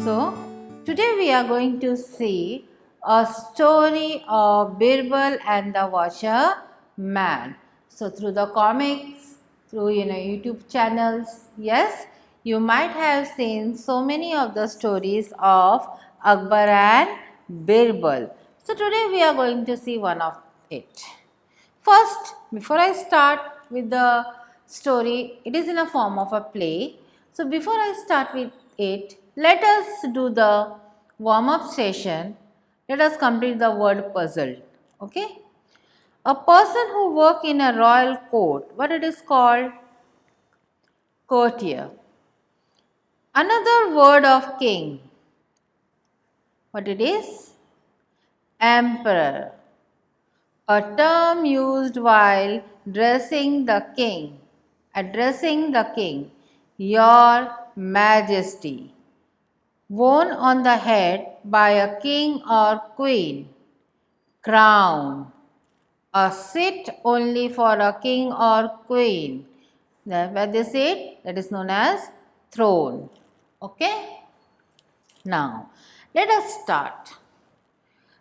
So, today we are going to see a story of Birbal and the Washerman. So, through the comics, through YouTube channels, yes, you might have seen so many of the stories of Akbar and Birbal. So, today we are going to see one of it. First, before I start with the story, it is in a form of a play. So, before I start with it, let us do the warm up session. Let us complete the word puzzle. Okay? A person who work in a royal court, what it is called? Courtier. Another word of king, what it is? Emperor. A term used while addressing the king, Your Majesty, worn on the head by a king or queen, crown, a seat only for a king or queen. Where they sit, that is known as throne. Okay? Now, let us start.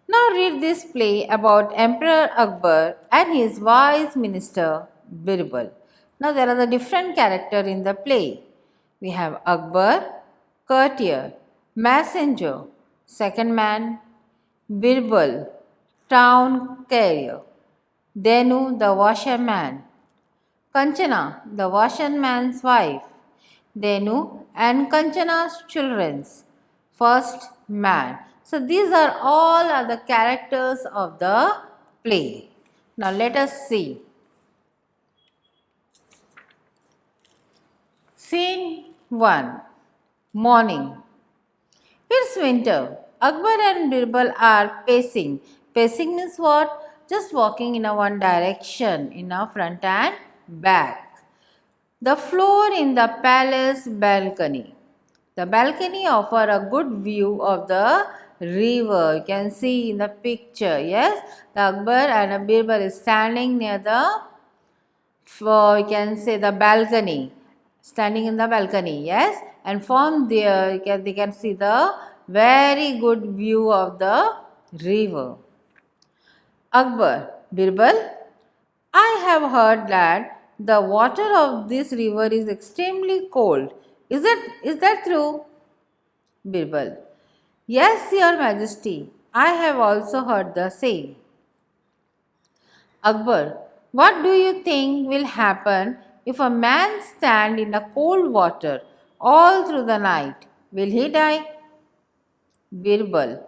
Now read this play about Emperor Akbar and his wise minister Birbal. Now there are the different characters in the play. We have Akbar, courtier, messenger, second man, Birbal, town carrier, Denu the washerman, Kanchana the washerman's wife, Denu and Kanchana's children's first man. So these are all are the characters of the play. Now let us see. Scene 1. Morning. It's winter. Akbar and Birbal are pacing. Pacing means what? Just walking in a one direction, in a front and back. The floor in the palace balcony. The balcony offer a good view of the river. You can see in the picture. Yes, the Akbar and Birbal is standing near the, you can say the balcony. Standing in the balcony. Yes, and from there they can see the very good view of the river. Akbar, Birbal, I have heard that the water of this river is extremely cold. Is that true? Birbal. Yes, Your Majesty. I have also heard the same. Akbar. What do you think will happen if a man stand in a cold water all through the night? Will he die? Birbal.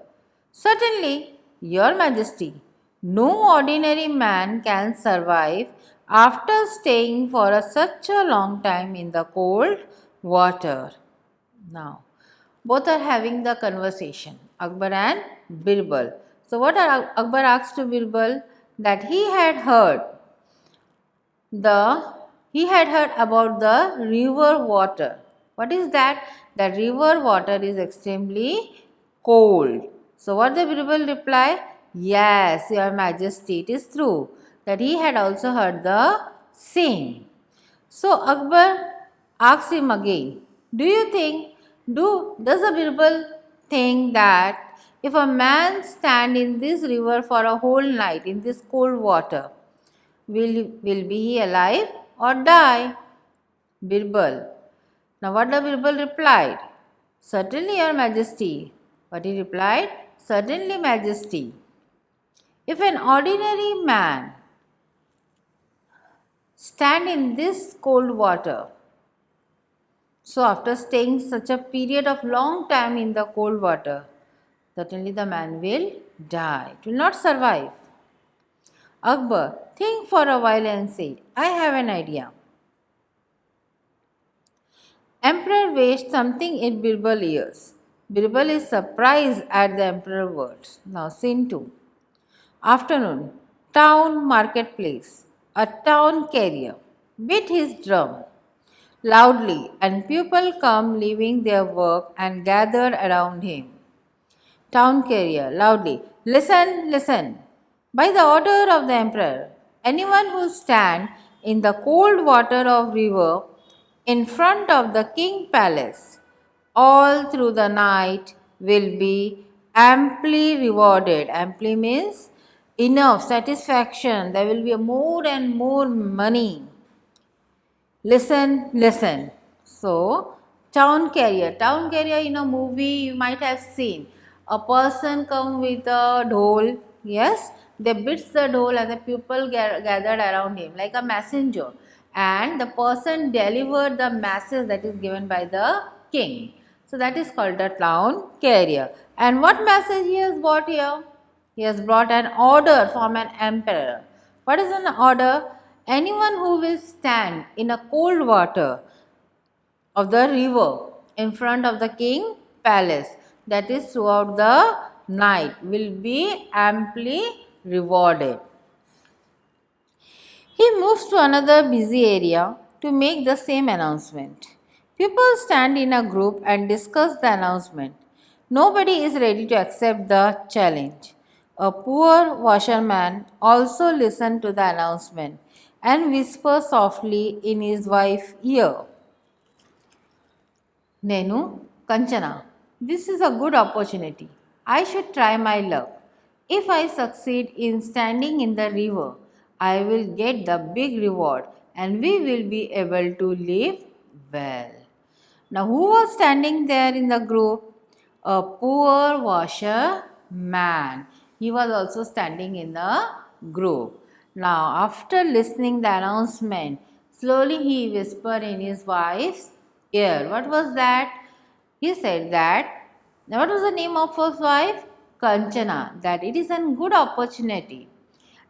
Certainly, Your Majesty. No ordinary man can survive after staying for such a long time in the cold water. Now, both are having the conversation, Akbar and Birbal. So, what are Akbar asked to Birbal? That he had heard about the river water. What is that? The river water is extremely cold. So what the Birbal reply? Yes, Your Majesty, it is true that he had also heard the same. So Akbar asked him again, do you think, does the Birbal think that if a man stand in this river for a whole night in this cold water, will be he alive or die? Birbal. Now what the Birbal replied? Certainly, Your Majesty. What he replied? Certainly, Majesty. If an ordinary man stand in this cold water, so after staying such a period of long time in the cold water, certainly the man will die, it will not survive. Akbar, think for a while and say, I have an idea. Emperor waved something in Birbal's ears. Birbal is surprised at the emperor's words. Now, scene 2. Afternoon. Town marketplace. A town carrier beat his drum loudly, and people come leaving their work and gathered around him. Town carrier loudly. Listen, listen. By the order of the emperor, anyone who stand in the cold water of river in front of the king palace all through the night will be amply rewarded. Amply means enough satisfaction. There will be more and more money. Listen, listen. So, town carrier. Town carrier in a movie you might have seen. A person come with a dhol. Yes, they beats the dhol and the people gathered around him like a messenger. And the person delivered the message that is given by the king. So that is called the town carrier. And what message he has brought here? He has brought an order from an emperor. What is an order? Anyone who will stand in a cold water of the river in front of the king palace, that is throughout the night, will be amply rewarded. He moves to another busy area to make the same announcement. People stand in a group and discuss the announcement. Nobody is ready to accept the challenge. A poor washerman also listened to the announcement and whispered softly in his wife's ear. Nenu, Kanchana, this is a good opportunity. I should try my luck. If I succeed in standing in the river, I will get the big reward and we will be able to live well. Now, who was standing there in the group? A poor washerman. He was also standing in the group. Now, after listening the announcement, slowly he whispered in his wife's ear. What was that? He said that, what was the name of his wife? Kanchana, that it is a good opportunity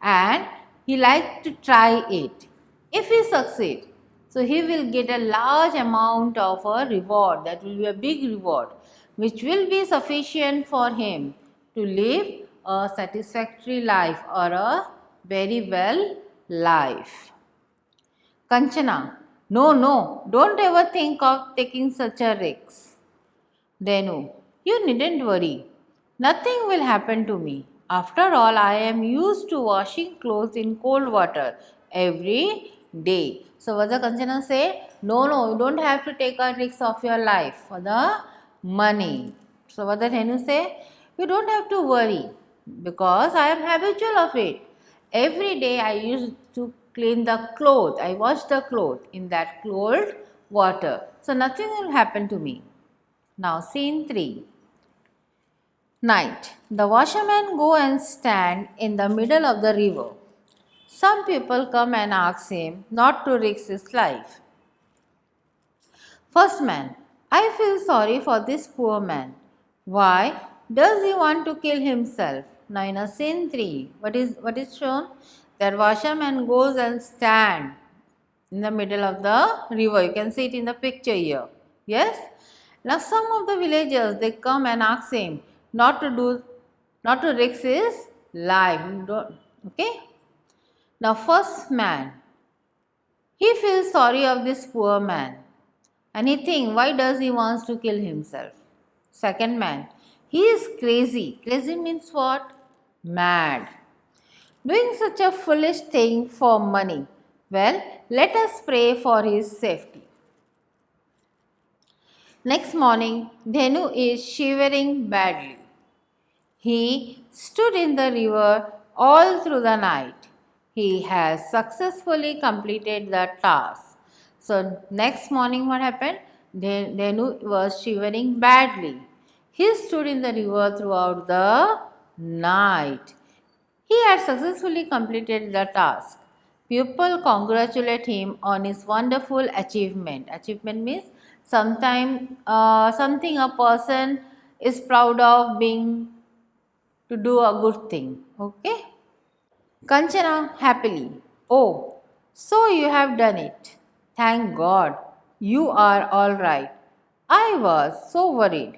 and he likes to try it. If he succeeds, so he will get a large amount of a reward, that will be a big reward, which will be sufficient for him to live a satisfactory life or a very well life. Kanchana, no, don't ever think of taking such a risk. Denu, you needn't worry. Nothing will happen to me. After all, I am used to washing clothes in cold water every day. So Vajra Kanchana say, no, you don't have to take a risk of your life for the money. So Vajra Dhenu say, you don't have to worry because I am habitual of it. Every day I used to clean the cloth. I wash the cloth in that cold water. So nothing will happen to me. Now scene 3. Night. The washerman go and stand in the middle of the river. Some people come and ask him not to risk his life. First man, I feel sorry for this poor man. Why does he want to kill himself? Now in a scene 3, what is shown? That washerman goes and stand in the middle of the river. You can see it in the picture here. Yes? Now some of the villagers, they come and ask him not to risk his life. Okay? Now first man, he feels sorry of this poor man and he thinks, why does he wants to kill himself? Second man, he is crazy. Crazy means what? Mad. Doing such a foolish thing for money. Well, let us pray for his safety. Next morning, Dhenu is shivering badly. He stood in the river all through the night. He has successfully completed the task. So, next morning, what happened? Dhenu was shivering badly. He stood in the river throughout the night. He had successfully completed the task. People congratulate him on his wonderful achievement. Achievement means something a person is proud of being to do a good thing. Okay? Kanchana happily. Oh, so you have done it. Thank God. You are all right. I was so worried.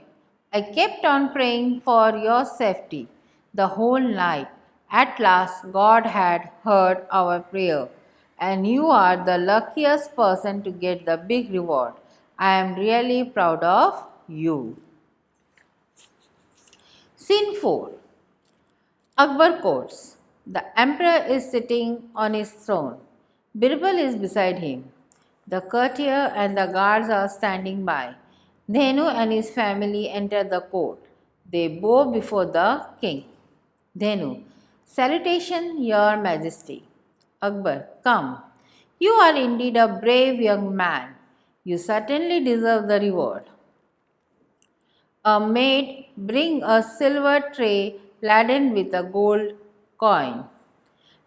I kept on praying for your safety the whole night. At last, God had heard our prayer, and you are the luckiest person to get the big reward. I am really proud of you. Scene 4. Akbar courts. The emperor is sitting on his throne. Birbal is beside him. The courtier and the guards are standing by. Dhenu and his family enter the court. They bow before the king. Dhenu, salutation, your majesty. Akbar, come. You are indeed a brave young man. You certainly deserve the reward. A maid bring a silver tray laden with a gold coin.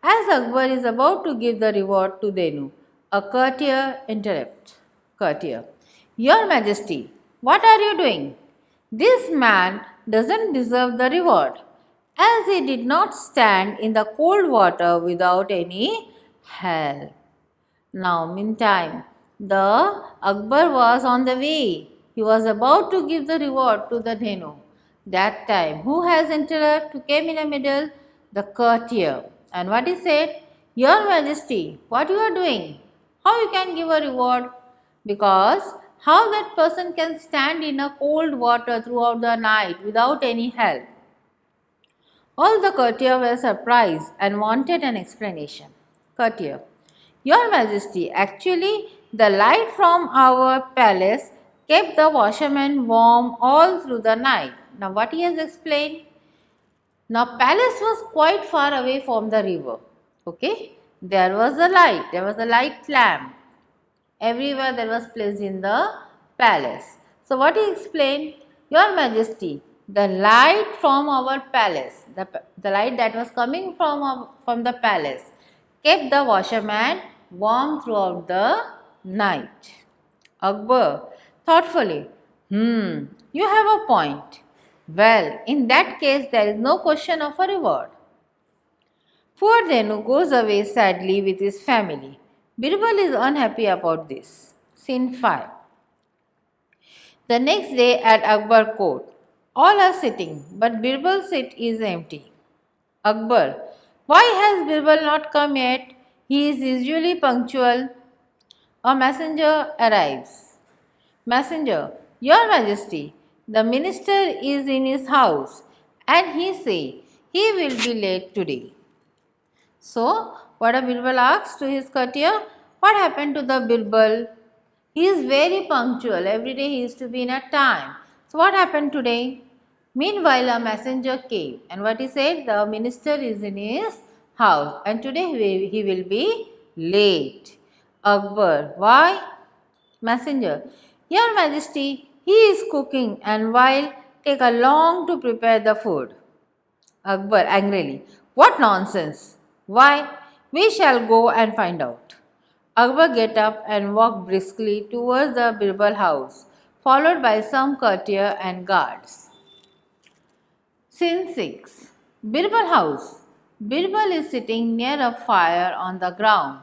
As Akbar is about to give the reward to Dhenu, a courtier interrupts. Courtier, your majesty, what are you doing? This man doesn't deserve the reward, as he did not stand in the cold water without any help. Now, meantime, the Akbar was on the way. He was about to give the reward to the Dhenu. That time, who has entered to came in the middle? The courtier. And what he said? Your Majesty, what you are doing? How you can give a reward? Because how that person can stand in a cold water throughout the night without any help? All the courtiers were surprised and wanted an explanation. Courtier, your Majesty, actually, the light from our palace kept the washerman warm all through the night. Now, what he has explained? Now, palace was quite far away from the river. Okay, there was a light lamp. Everywhere that was placed in the palace. So, what he explained? Your Majesty, the light from our palace, the light that was coming from the palace, kept the washerman warm throughout the night. Akbar, thoughtfully, you have a point. Well, in that case, there is no question of a reward. Poor Dhenu goes away sadly with his family. Birbal is unhappy about this. Scene 5. The next day at Akbar court, all are sitting, but Birbal's seat is empty. Akbar, why has Birbal not come yet? He is usually punctual. A messenger arrives. Messenger, Your Majesty, the minister is in his house and he say he will be late today. So, what a Birbal asks to his courtier? What happened to the Birbal? He is very punctual. Every day he used to be in a time. So, what happened today? Meanwhile, a messenger came and what he said? The minister is in his house and today he will be late. Akbar, why? Messenger, Your Majesty, he is cooking and while take a long to prepare the food. Akbar angrily, what nonsense! Why? We shall go and find out. Akbar get up and walk briskly towards the Birbal house, followed by some courtier and guards. Scene 6. Birbal house. Birbal is sitting near a fire on the ground.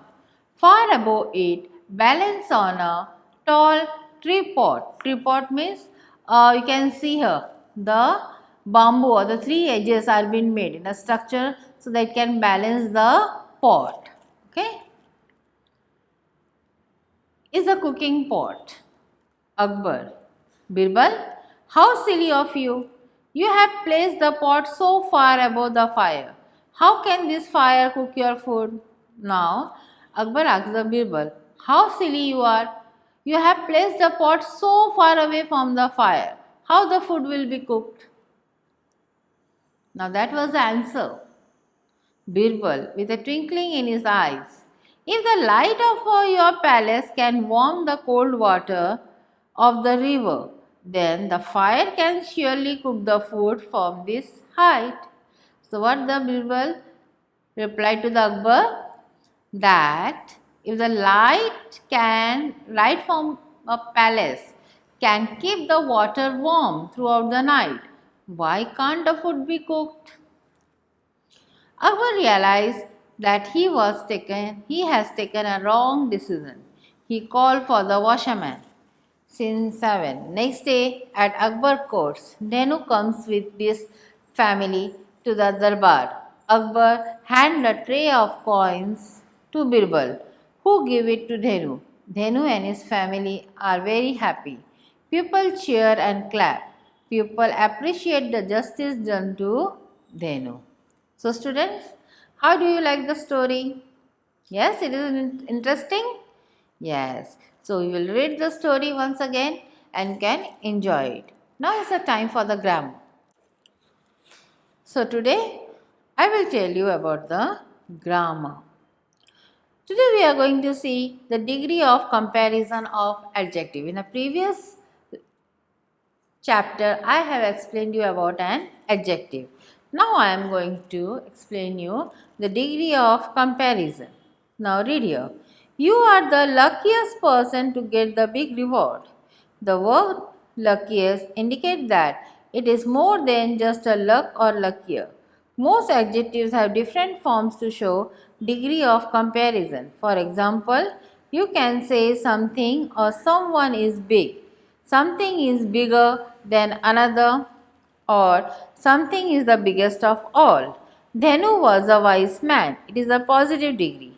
Far above it, balanced on a tall tripod. Tripod means you can see here the bamboo or the three edges are being made in a structure so that it can balance the pot. Okay. Is a cooking pot. Akbar. Birbal, how silly of you. You have placed the pot so far above the fire. How can this fire cook your food? Now, Akbar asks the Birbal, how silly you are. You have placed the pot so far away from the fire. How the food will be cooked? Now that was the answer. Birbal, with a twinkling in his eyes, if the light of your palace can warm the cold water of the river, then the fire can surely cook the food from this height. So what the Birbal replied to the Akbar? That if the light from a palace can keep the water warm throughout the night, why can't the food be cooked? Akbar realized that he has taken a wrong decision. He called for the washerman. Scene 7. Next day at Akbar courts, Dhenu comes with this family to the darbar. Akbar hands a tray of coins to Birbal, who give it to Dhenu. Dhenu and his family are very happy. People cheer and clap. People appreciate the justice done to Dhenu. So students, how do you like the story? Yes, it is interesting? Yes. So we will read the story once again. and can enjoy it. Now is the time for the grammar. So today I will tell you about the grammar. Today we are going to see the degree of comparison of adjective. In a previous chapter I have explained you about an adjective. Now I am going to explain you the degree of comparison. Now read here. You are the luckiest person to get the big reward. The word luckiest indicates that it is more than just a luck or luckier. Most adjectives have different forms to show degree of comparison. For example, you can say something or someone is big. Something is bigger than another, or something is the biggest of all. Dhenu was a wise man. It is a positive degree.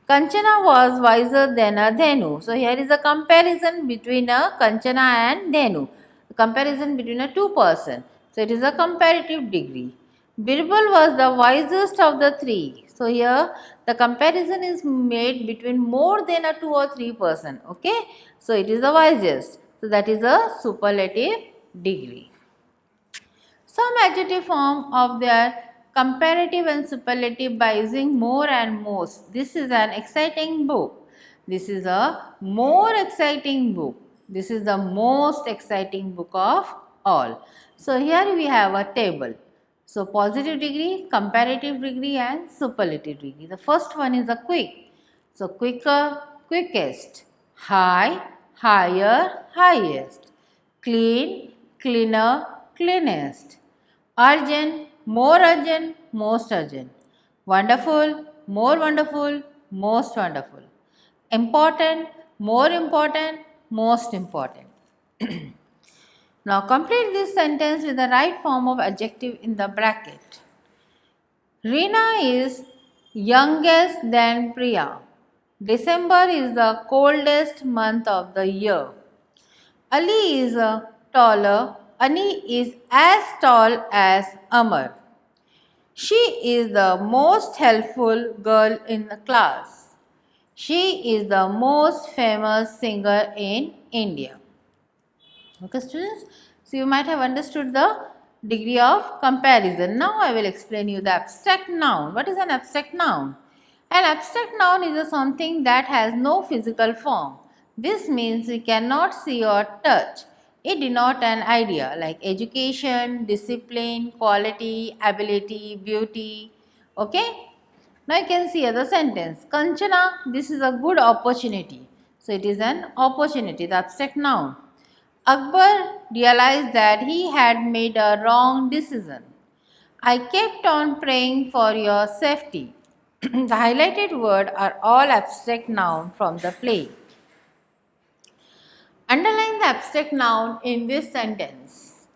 Kanchana was wiser than a Dhenu. So here is a comparison between a Kanchana and Dhenu. A comparison between a two person. So it is a comparative degree. Birbal was the wisest of the three. So here the comparison is made between more than a two or three person. Okay. So it is the wisest. So that is a superlative degree. Some adjective form of their comparative and superlative by using more and most. This is an exciting book. This is a more exciting book. This is the most exciting book of all. So here we have a table. So positive degree, comparative degree and superlative degree. The first one is a quick. So quicker, quickest. High, higher, highest. Clean, cleaner, cleanest. Urgent, more urgent, most urgent. Wonderful, more wonderful, most wonderful. Important, more important, most important. Now complete this sentence with the right form of adjective in the bracket. Reena is youngest than Priya. December is the coldest month of the year. Ali is taller. Ani is as tall as Amar. She is the most helpful girl in the class. She is the most famous singer in India. Okay, students. So you might have understood the degree of comparison. Now I will explain you the abstract noun. What is an abstract noun? An abstract noun is something that has no physical form. This means we cannot see or touch. It denotes an idea like education, discipline, quality, ability, beauty. Okay? Now you can see the sentence. Kanchana, this is a good opportunity. So it is an opportunity, the abstract noun. Akbar realized that he had made a wrong decision. I kept on praying for your safety. The highlighted words are all abstract noun from the play. Underline the abstract noun in this sentence.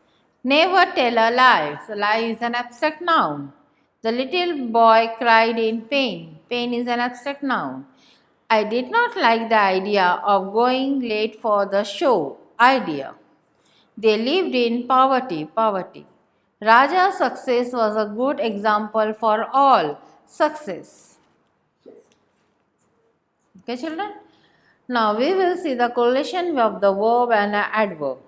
Never tell a lie. So lie is an abstract noun. The little boy cried in pain. Pain is an abstract noun. I did not like the idea of going late for the show. Idea. They lived in poverty. Poverty. Raja's success was a good example for all. Success. Okay, children? Now we will see the correlation of the verb and an adverb.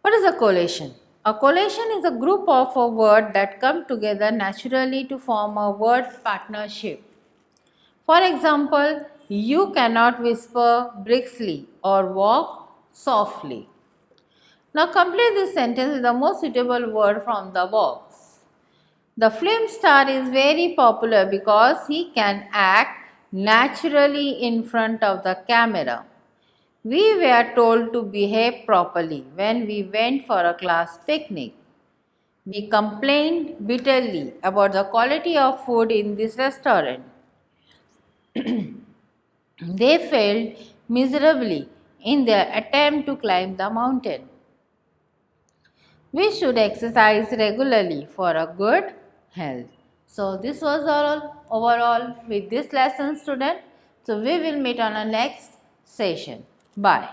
What is a correlation? A correlation is a group of a word that come together naturally to form a word partnership. For example, you cannot whisper briskly or walk softly. Now complete this sentence with the most suitable word from the box. The film star is very popular because he can act naturally in front of the camera. We were told to behave properly when we went for a class picnic. We complained bitterly about the quality of food in this restaurant. They failed miserably in their attempt to climb the mountain. We should exercise regularly for a good health. So this was all overall with this lesson, student. So we will meet on our next session. Bye.